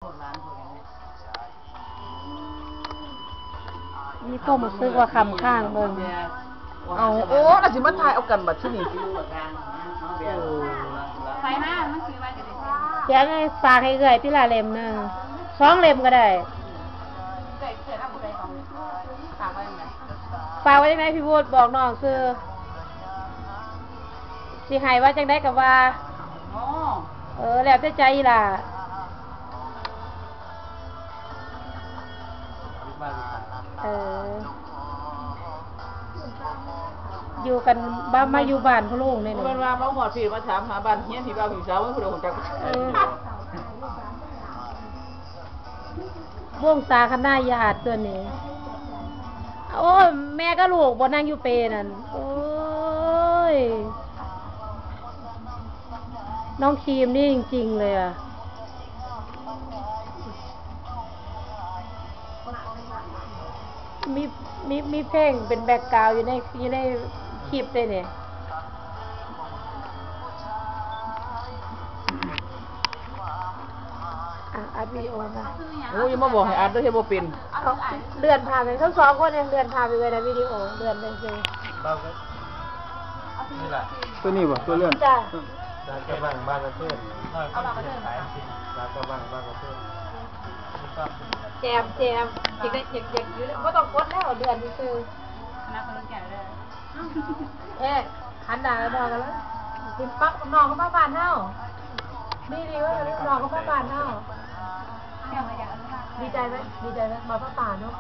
นี่ก็มาซื้อว่าคำข้างเบิ่งเอาโอ้อาจจะมาถ่ายเอากันบัดที่นี่ใส่มามันคือว่าจะได้เสียงให้ฝากให้เอื่อยที่ละเล่มหนึ่ง2 เล่มก็ได้เกิดเอาผู้ใดของฝากไว้ยังไงฝากไว้ยังไงพี่พูดบอกน้องคือสิให้ว่าจังได้กับว่าแล้วแต่ใจล่ะอยู่กันบ้านมาอยู่บ้านพ่อลุงเนี่ยมันว่ามาหอดพี่มาถามหาบ้านเฮียพี่บ่าวพี่สาวว่าผู้ใดของจักวงสาคณะญาติตัวนี้โอ้แม่ก็ลูกบ่นั่งอยู่เปนั่นโอ้ยน้องครีมนี่จริงๆเลยอ่ะมีเพลงเป็นแบ็คกราวด์อยู่ในคลิปเลยเนี่ยอัดวิดีโอนะโอ้ยมาบอกให้อัดด้วยเฮ็ดบ่เป็นเลื่อนผ่านไปทั้ง2 คนเนี่ยเลื่อนผ่านไปเลยนะวิดีโอเลื่อนไปเลยนี่แหละตัวนี้บ่ตัวเลื่อนจ้ะร้านกระบังบ้านกระเทือนเอาบ้านกระเทือนร้านกระบังบ้านกระเทือนแจมอยากได้อยากอยู่แล้วบ่ต้องกดแล้วเดือนนี้คือคณะคนแก่เลยหันหน้าแล้วบอกกันแล้วกินปั๊บน้องเขามาบ้านเฮานี่ดีว่าน้องเขามาบ้านเฮาดีใจไหมมาพระป่าเนาะ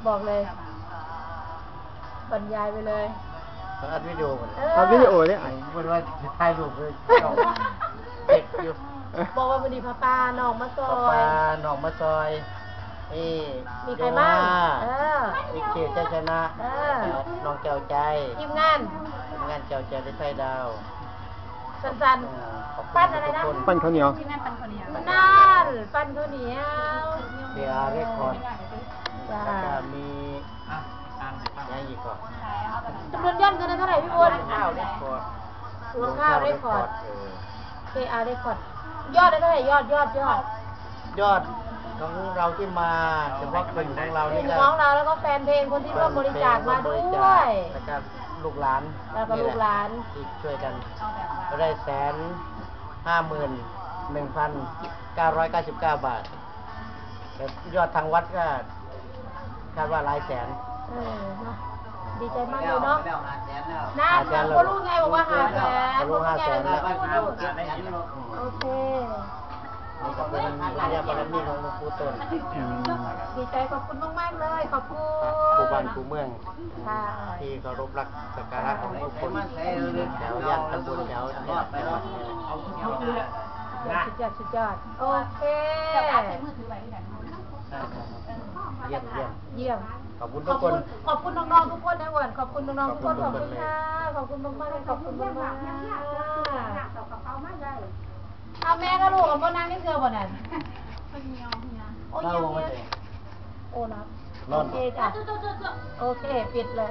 บอกเลยบรรยายไปเลยอัดวิดีโออัดวิดีโอเนี่ยพูดว่าถ่ายรูปเลยเด็กอยู่บอกว่าวันนี้พระป่าน้องมาซอยน้องมาซอยมีใครบ้างวิกเกตชนะน้องแก้วใจทีมงานแก้วใจได้ไฟดาวสันปั้นอะไรนะปั้นข้าวเหนียวที่นั่นปั้นข้าวเหนียวนั่นปั้นข้าวเหนียวเสียเรคคอร์ดแล้วก็มียังอีกก่อนจำนวนยอดเงินเท่าไหร่พี่บุญข้าวเรคคอร์ดข้าวเรคคอร์ดKR เรคคอร์ดยอดได้เท่าไหร่ยอดของเราที่มาเฉพาะกลุ่มของเรานี่ก็ของเราแล้วก็แฟนเพลงคนที่ร่วมบริจาคมาด้วยแล้วก็ลูกหลานที่ช่วยกันก็ได้151,999 บาทแต่ยอดทางวัดก็คาดว่าหลายแสนดีใจมากเลยเนาะน่าเขารู้ไงบอกว่า500,000รู้500,000แล้วโอเคนี่ก็เป็นญาติบารมีของหลวงปู่ต้นดีใจขอบคุณมากๆเลยขอบคุณผู้บ้านผู้เมืองที่เคารพรักสักการะของทุกคนแถวย่านตำบลแถวเนี่ยสุดยอดโอเคเยี่ยมขอบคุณทุกคนขอบคุณน้องๆทุกคนนะวันขอบคุณน้องๆทุกคนขอบคุณค่ะขอบคุณมากๆขอบคุณมากเอาแม่ก็ลูกกับพ่อนางนี่เสือบ่นั่นโอ้ยโอ้นะโอเคจ้ะโอเคปิดเลย